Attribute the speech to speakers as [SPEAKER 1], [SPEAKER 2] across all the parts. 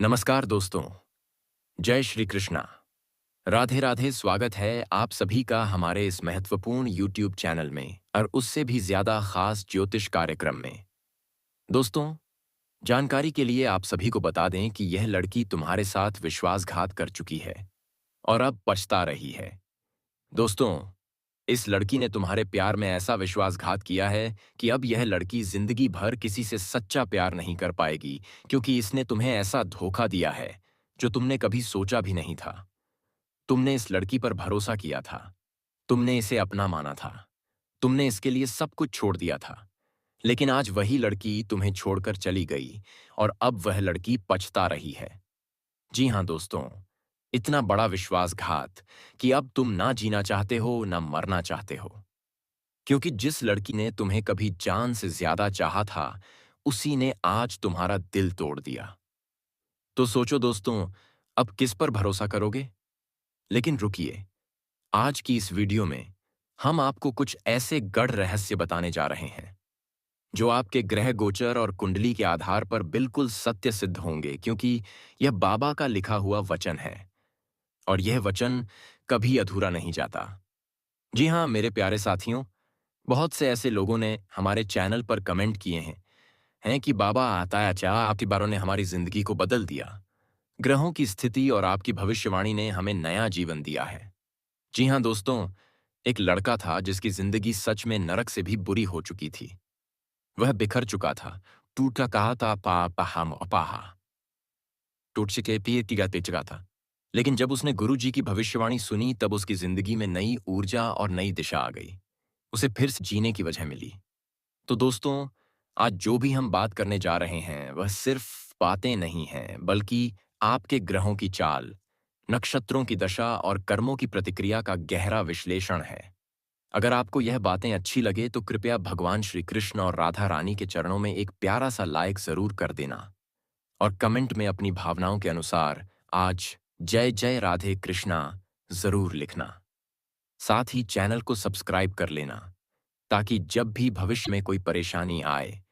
[SPEAKER 1] नमस्कार दोस्तों। जय श्री कृष्णा। राधे राधे। स्वागत है आप सभी का हमारे इस महत्वपूर्ण यूट्यूब चैनल में और उससे भी ज्यादा खास ज्योतिष कार्यक्रम में। दोस्तों, जानकारी के लिए आप सभी को बता दें कि यह लड़की तुम्हारे साथ विश्वासघात कर चुकी है और अब पछता रही है। दोस्तों, इस लड़की ने तुम्हारे प्यार में ऐसा विश्वासघात किया है कि अब यह लड़की जिंदगी भर किसी से सच्चा प्यार नहीं कर पाएगी, क्योंकि इसने तुम्हें ऐसा धोखा दिया है जो तुमने कभी सोचा भी नहीं था। तुमने इस लड़की पर भरोसा किया था, तुमने इसे अपना माना था, तुमने इसके लिए सब कुछ छोड़ दिया था। लेकिन आज वही लड़की तुम्हें छोड़कर चली गई और अब वह लड़की पछता रही है। जी हाँ दोस्तों, इतना बड़ा विश्वासघात कि अब तुम ना जीना चाहते हो ना मरना चाहते हो, क्योंकि जिस लड़की ने तुम्हें कभी जान से ज्यादा चाहा था, उसी ने आज तुम्हारा दिल तोड़ दिया। तो सोचो दोस्तों, अब किस पर भरोसा करोगे? लेकिन रुकिए, आज की इस वीडियो में हम आपको कुछ ऐसे गढ़ रहस्य बताने जा रहे हैं जो आपके ग्रह गोचर और कुंडली के आधार पर बिल्कुल सत्य सिद्ध होंगे, क्योंकि यह बाबा का लिखा हुआ वचन है और यह वचन कभी अधूरा नहीं जाता। जी हाँ मेरे प्यारे साथियों, बहुत से ऐसे लोगों ने हमारे चैनल पर कमेंट किए हैं कि बाबा आता क्या आपकी बारों ने हमारी जिंदगी को बदल दिया। ग्रहों की स्थिति और आपकी भविष्यवाणी ने हमें नया जीवन दिया है। जी हाँ दोस्तों, एक लड़का था जिसकी जिंदगी सच में नरक से भी बुरी हो चुकी थी। वह बिखर चुका था, टूटा कहा था पा पहा पाहा, टूट के पिए तिगा तेचगा था। लेकिन जब उसने गुरु जी की भविष्यवाणी सुनी, तब उसकी जिंदगी में नई ऊर्जा और नई दिशा आ गई। उसे फिर से जीने की वजह मिली। तो दोस्तों, आज जो भी हम बात करने जा रहे हैं वह सिर्फ बातें नहीं हैं, बल्कि आपके ग्रहों की चाल, नक्षत्रों की दशा और कर्मों की प्रतिक्रिया का गहरा विश्लेषण है। अगर आपको यह बातें अच्छी लगे तो कृपया भगवान श्री कृष्ण और राधा रानी के चरणों में एक प्यारा सा लाइक जरूर कर देना और कमेंट में अपनी भावनाओं के अनुसार आज जय जय राधे कृष्णा जरूर लिखना। साथ ही चैनल को सब्सक्राइब कर लेना, ताकि जब भी भविष्य में कोई परेशानी आए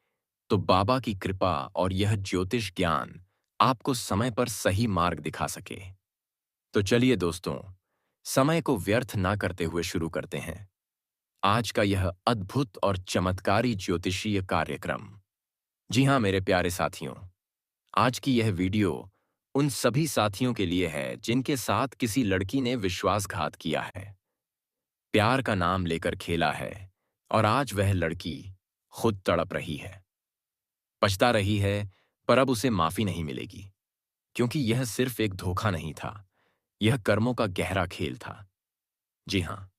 [SPEAKER 1] तो बाबा की कृपा और यह ज्योतिष ज्ञान आपको समय पर सही मार्ग दिखा सके। तो चलिए दोस्तों, समय को व्यर्थ ना करते हुए शुरू करते हैं आज का यह अद्भुत और चमत्कारी ज्योतिषीय कार्यक्रम। जी हाँ मेरे प्यारे साथियों, आज की यह वीडियो उन सभी साथियों के लिए है जिनके साथ किसी लड़की ने विश्वासघात किया है, प्यार का नाम लेकर खेला है और आज वह लड़की खुद तड़प रही है, पछता रही है, पर अब उसे माफी नहीं मिलेगी, क्योंकि यह सिर्फ एक धोखा नहीं था, यह कर्मों का गहरा खेल था। जी हाँ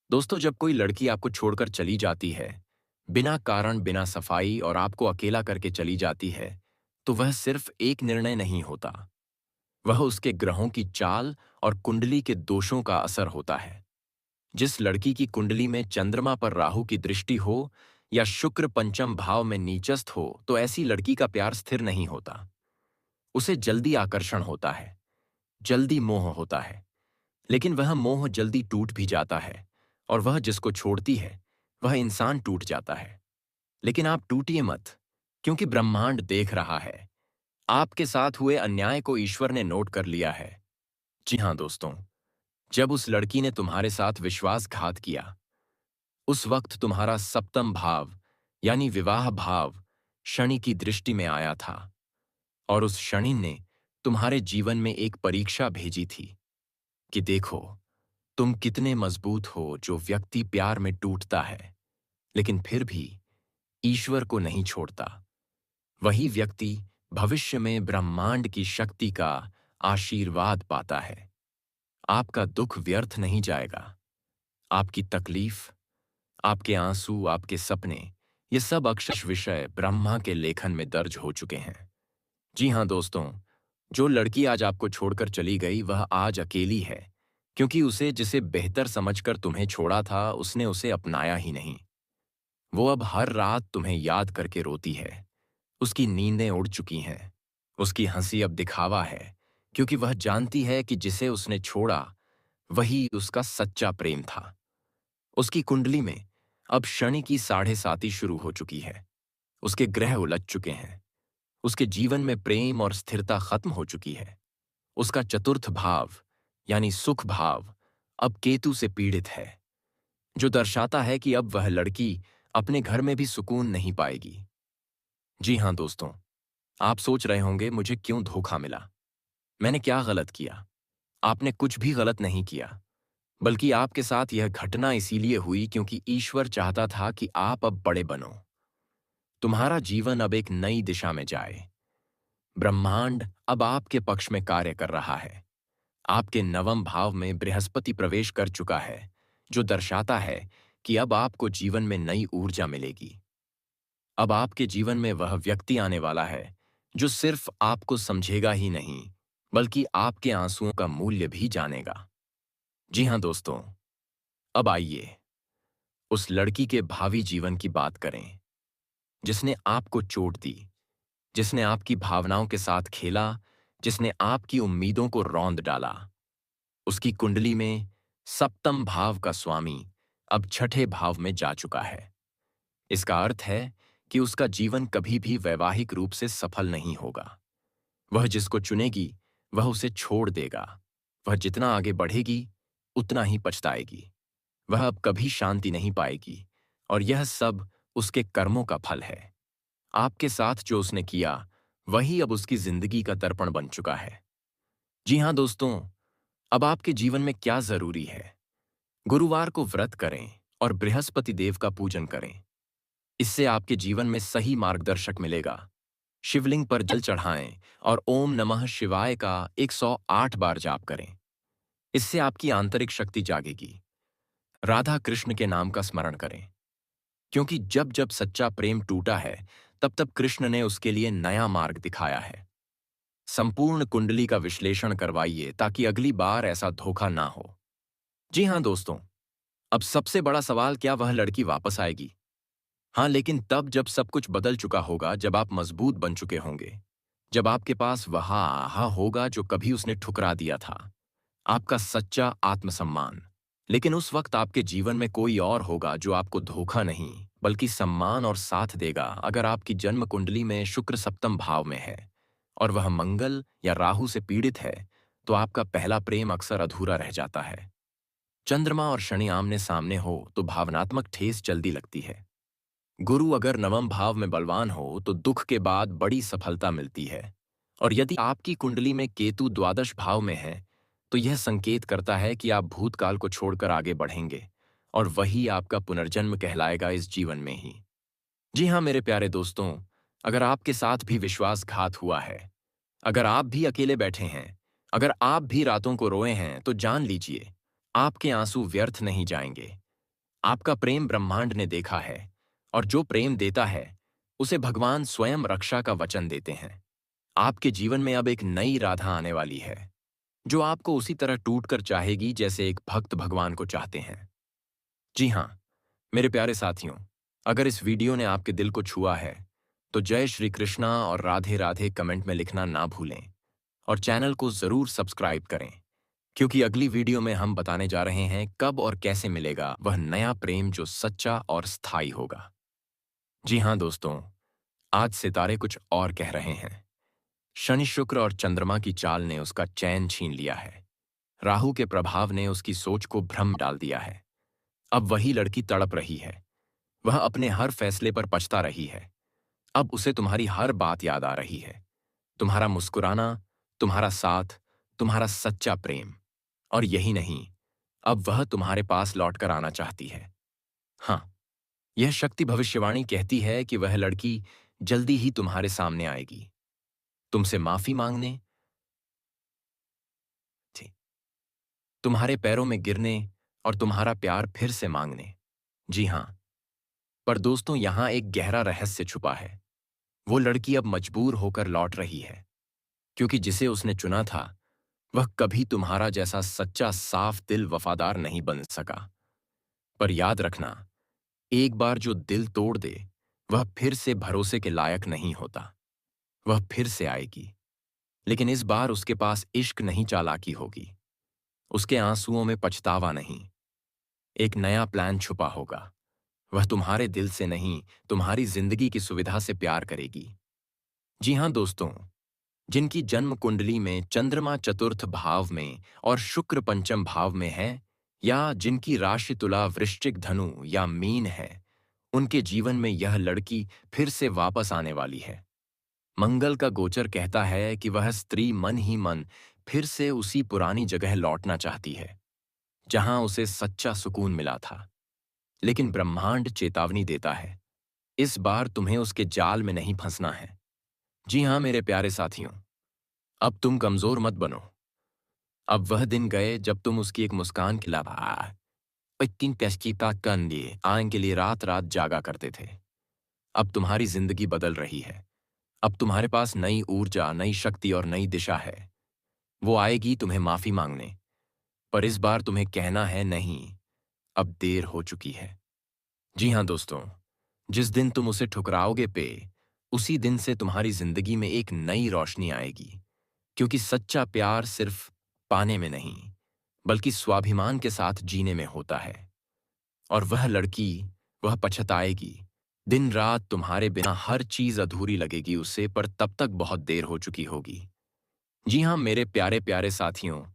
[SPEAKER 1] दोस्तों, जब कोई लड़की आपको छोड़कर चली जाती है, बिना कारण बिना सफाई और आपको अकेला करके चली जाती है, तो वह सिर्फ एक निर्णय नहीं होता, वह उसके ग्रहों की चाल और कुंडली के दोषों का असर होता है। जिस लड़की की कुंडली में चंद्रमा पर राहु की दृष्टि हो या शुक्र पंचम भाव में नीचस्थ हो, तो ऐसी लड़की का प्यार स्थिर नहीं होता। उसे जल्दी आकर्षण होता है, जल्दी मोह होता है, लेकिन वह मोह जल्दी टूट भी जाता है और वह जिसको छोड़ती है वह इंसान टूट जाता है। लेकिन आप टूटिए मत, क्योंकि ब्रह्मांड देख रहा है। आपके साथ हुए अन्याय को ईश्वर ने नोट कर लिया है। जी हाँ दोस्तों, जब उस लड़की ने तुम्हारे साथ विश्वासघात किया, उस वक्त तुम्हारा सप्तम भाव यानी विवाह भाव शनि की दृष्टि में आया था और उस शनि ने तुम्हारे जीवन में एक परीक्षा भेजी थी कि देखो तुम कितने मजबूत हो। जो व्यक्ति प्यार में टूटता है लेकिन फिर भी ईश्वर को नहीं छोड़ता, वही व्यक्ति भविष्य में ब्रह्मांड की शक्ति का आशीर्वाद पाता है। आपका दुख व्यर्थ नहीं जाएगा। आपकी तकलीफ, आपके आंसू, आपके सपने, ये सब अक्षर विषय ब्रह्मा के लेखन में दर्ज हो चुके हैं। जी हाँ दोस्तों, जो लड़की आज आपको छोड़कर चली गई वह आज अकेली है, क्योंकि उसे जिसे बेहतर समझकर तुम्हें छोड़ा था उसने उसे अपनाया ही नहीं। वो अब हर रात तुम्हें याद करके रोती है। उसकी नींदें उड़ चुकी हैं। उसकी हंसी अब दिखावा है, क्योंकि वह जानती है कि जिसे उसने छोड़ा वही उसका सच्चा प्रेम था। उसकी कुंडली में अब शनि की साढ़े साती शुरू हो चुकी है। उसके ग्रह उलझ चुके हैं। उसके जीवन में प्रेम और स्थिरता खत्म हो चुकी है। उसका चतुर्थ भाव यानी सुख भाव अब केतु से पीड़ित है, जो दर्शाता है कि अब वह लड़की अपने घर में भी सुकून नहीं पाएगी। जी हां दोस्तों, आप सोच रहे होंगे मुझे क्यों धोखा मिला, मैंने क्या गलत किया। आपने कुछ भी गलत नहीं किया, बल्कि आपके साथ यह घटना इसीलिए हुई क्योंकि ईश्वर चाहता था कि आप अब बड़े बनो, तुम्हारा जीवन अब एक नई दिशा में जाए। ब्रह्मांड अब आपके पक्ष में कार्य कर रहा है। आपके नवम भाव में बृहस्पति प्रवेश कर चुका है, जो दर्शाता है कि अब आपको जीवन में नई ऊर्जा मिलेगी। अब आपके जीवन में वह व्यक्ति आने वाला है जो सिर्फ आपको समझेगा ही नहीं, बल्कि आपके आंसुओं का मूल्य भी जानेगा। जी हां दोस्तों, अब आइए उस लड़की के भावी जीवन की बात करें, जिसने आपको चोट दी, जिसने आपकी भावनाओं के साथ खेला, जिसने आपकी उम्मीदों को रौंद डाला। उसकी कुंडली में सप्तम भाव का स्वामी अब छठे भाव में जा चुका है। इसका अर्थ है कि उसका जीवन कभी भी वैवाहिक रूप से सफल नहीं होगा। वह जिसको चुनेगी वह उसे छोड़ देगा। वह जितना आगे बढ़ेगी उतना ही पछताएगी। वह अब कभी शांति नहीं पाएगी, और यह सब उसके कर्मों का फल है। आपके साथ जो उसने किया वही अब उसकी जिंदगी का दर्पण बन चुका है। जी हां दोस्तों, अब आपके जीवन में क्या जरूरी है? गुरुवार को व्रत करें और बृहस्पति देव का पूजन करें। इससे आपके जीवन में सही मार्गदर्शक मिलेगा। शिवलिंग पर जल चढ़ाएं और ओम नमः शिवाय का 108 बार जाप करें। इससे आपकी आंतरिक शक्ति जागेगी। राधा कृष्ण के नाम का स्मरण करें, क्योंकि जब जब सच्चा प्रेम टूटा है तब तब कृष्ण ने उसके लिए नया मार्ग दिखाया है। संपूर्ण कुंडली का विश्लेषण करवाइए ताकि अगली बार ऐसा धोखा ना हो। जी हां दोस्तों, अब सबसे बड़ा सवाल, क्या वह लड़की वापस आएगी? हाँ, लेकिन तब जब सब कुछ बदल चुका होगा, जब आप मजबूत बन चुके होंगे, जब आपके पास वह आहा होगा जो कभी उसने ठुकरा दिया था, आपका सच्चा आत्मसम्मान। लेकिन उस वक्त आपके जीवन में कोई और होगा जो आपको धोखा नहीं बल्कि सम्मान और साथ देगा। अगर आपकी जन्म कुंडली में शुक्र सप्तम भाव में है और वह मंगल या राहु से पीड़ित है, तो आपका पहला प्रेम अक्सर अधूरा रह जाता है। चंद्रमा और शनि आमने सामने हो तो भावनात्मक ठेस जल्दी लगती है। गुरु अगर नवम भाव में बलवान हो तो दुख के बाद बड़ी सफलता मिलती है। और यदि आपकी कुंडली में केतु द्वादश भाव में है, तो यह संकेत करता है कि आप भूतकाल को छोड़कर आगे बढ़ेंगे, और वही आपका पुनर्जन्म कहलाएगा इस जीवन में ही। जी हाँ मेरे प्यारे दोस्तों, अगर आपके साथ भी विश्वासघात हुआ है, अगर आप भी अकेले बैठे हैं, अगर आप भी रातों को रोए हैं, तो जान लीजिए आपके आंसू व्यर्थ नहीं जाएंगे। आपका प्रेम ब्रह्मांड ने देखा है, और जो प्रेम देता है उसे भगवान स्वयं रक्षा का वचन देते हैं। आपके जीवन में अब एक नई राधा आने वाली है, जो आपको उसी तरह टूटकर चाहेगी जैसे एक भक्त भगवान को चाहते हैं। जी हाँ मेरे प्यारे साथियों, अगर इस वीडियो ने आपके दिल को छुआ है तो जय श्री कृष्णा और राधे राधे कमेंट में लिखना ना भूलें, और चैनल को जरूर सब्सक्राइब करें, क्योंकि अगली वीडियो में हम बताने जा रहे हैं कब और कैसे मिलेगा वह नया प्रेम जो सच्चा और स्थायी होगा। जी हाँ दोस्तों, आज सितारे कुछ और कह रहे हैं। शनि शुक्र और चंद्रमा की चाल ने उसका चैन छीन लिया है। राहु के प्रभाव ने उसकी सोच को भ्रम डाल दिया है। अब वही लड़की तड़प रही है, वह अपने हर फैसले पर पछता रही है। अब उसे तुम्हारी हर बात याद आ रही है, तुम्हारा मुस्कुराना, तुम्हारा साथ, तुम्हारा सच्चा प्रेम। और यही नहीं, अब वह तुम्हारे पास लौटकर आना चाहती है। हाँ, यह शक्ति भविष्यवाणी कहती है कि वह लड़की जल्दी ही तुम्हारे सामने आएगी, तुमसे माफी मांगने, थी, तुम्हारे पैरों में गिरने और तुम्हारा प्यार फिर से मांगने। जी हाँ, पर दोस्तों यहां एक गहरा रहस्य छुपा है। वो लड़की अब मजबूर होकर लौट रही है, क्योंकि जिसे उसने चुना था वह कभी तुम्हारा जैसा सच्चा साफ दिल वफादार नहीं बन सका। पर याद रखना, एक बार जो दिल तोड़ दे वह फिर से भरोसे के लायक नहीं होता। वह फिर से आएगी, लेकिन इस बार उसके पास इश्क नहीं, चालाकी होगी। उसके आंसुओं में पछतावा नहीं, एक नया प्लान छुपा होगा। वह तुम्हारे दिल से नहीं, तुम्हारी जिंदगी की सुविधा से प्यार करेगी। जी हाँ दोस्तों, जिनकी जन्म कुंडली में चंद्रमा चतुर्थ भाव में और शुक्र पंचम भाव में है, या जिनकी राशि तुला, वृश्चिक, धनु या मीन है, उनके जीवन में यह लड़की फिर से वापस आने वाली है। मंगल का गोचर कहता है कि वह स्त्री मन ही मन फिर से उसी पुरानी जगह लौटना चाहती है जहां उसे सच्चा सुकून मिला था। लेकिन ब्रह्मांड चेतावनी देता है, इस बार तुम्हें उसके जाल में नहीं फंसना है। जी हाँ मेरे प्यारे साथियों, अब तुम कमजोर मत बनो। अब वह दिन गए जब तुम उसकी एक मुस्कान के अलावा इतनी पेशकीता लिए आयन के लिए रात रात जागा करते थे। अब तुम्हारी जिंदगी बदल रही है। अब तुम्हारे पास नई ऊर्जा, नई शक्ति और नई दिशा है। वो आएगी तुम्हें माफी मांगने, पर इस बार तुम्हें कहना है नहीं, अब देर हो चुकी है। जी हाँ दोस्तों, जिस दिन तुम उसे ठुकराओगे उसी दिन से तुम्हारी जिंदगी में एक नई रोशनी आएगी। क्योंकि सच्चा प्यार सिर्फ पाने में नहीं, बल्कि स्वाभिमान के साथ जीने में होता है। और वह लड़की, वह पछताएगी। दिन रात तुम्हारे बिना हर चीज अधूरी लगेगी उसे, पर तब तक बहुत देर हो चुकी होगी। जी हाँ मेरे प्यारे प्यारे साथियों,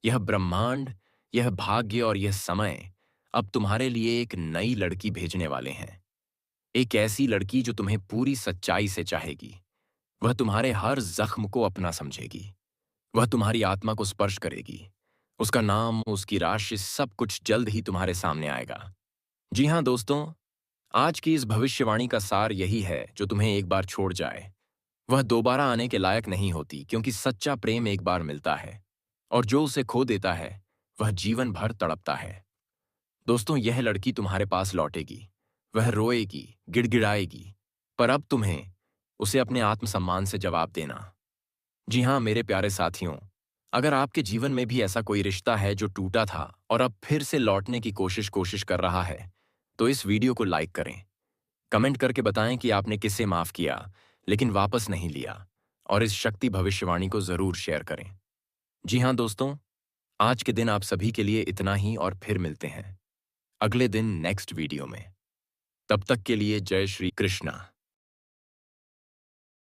[SPEAKER 1] यह ब्रह्मांड, यह भाग्य और यह समय अब तुम्हारे लिए एक नई लड़की भेजने वाले हैं। एक ऐसी लड़की जो तुम्हें पूरी सच्चाई से चाहेगी। वह तुम्हारे हर जख्म को अपना समझेगी। वह तुम्हारी आत्मा को स्पर्श करेगी। उसका नाम, उसकी राशि, सब कुछ जल्द ही तुम्हारे सामने आएगा। जी हाँ दोस्तों, आज की इस भविष्यवाणी का सार यही है, जो तुम्हें एक बार छोड़ जाए वह दोबारा आने के लायक नहीं होती। क्योंकि सच्चा प्रेम एक बार मिलता है, और जो उसे खो देता है वह जीवन भर तड़पता है। दोस्तों, यह लड़की तुम्हारे पास लौटेगी। वह रोएगी, गिड़गिड़ाएगी, पर अब तुम्हें उसे अपने आत्मसम्मान से जवाब देना। जी हाँ मेरे प्यारे साथियों, अगर आपके जीवन में भी ऐसा कोई रिश्ता है जो टूटा था और अब फिर से लौटने की कोशिश कर रहा है, तो इस वीडियो को लाइक करें। कमेंट करके बताएं कि आपने किसे माफ किया लेकिन वापस नहीं लिया, और इस शक्ति भविष्यवाणी को जरूर शेयर करें। जी हाँ दोस्तों, आज के दिन आप सभी के लिए इतना ही, और फिर मिलते हैं अगले दिन नेक्स्ट वीडियो में। तब तक के लिए जय श्री कृष्णा।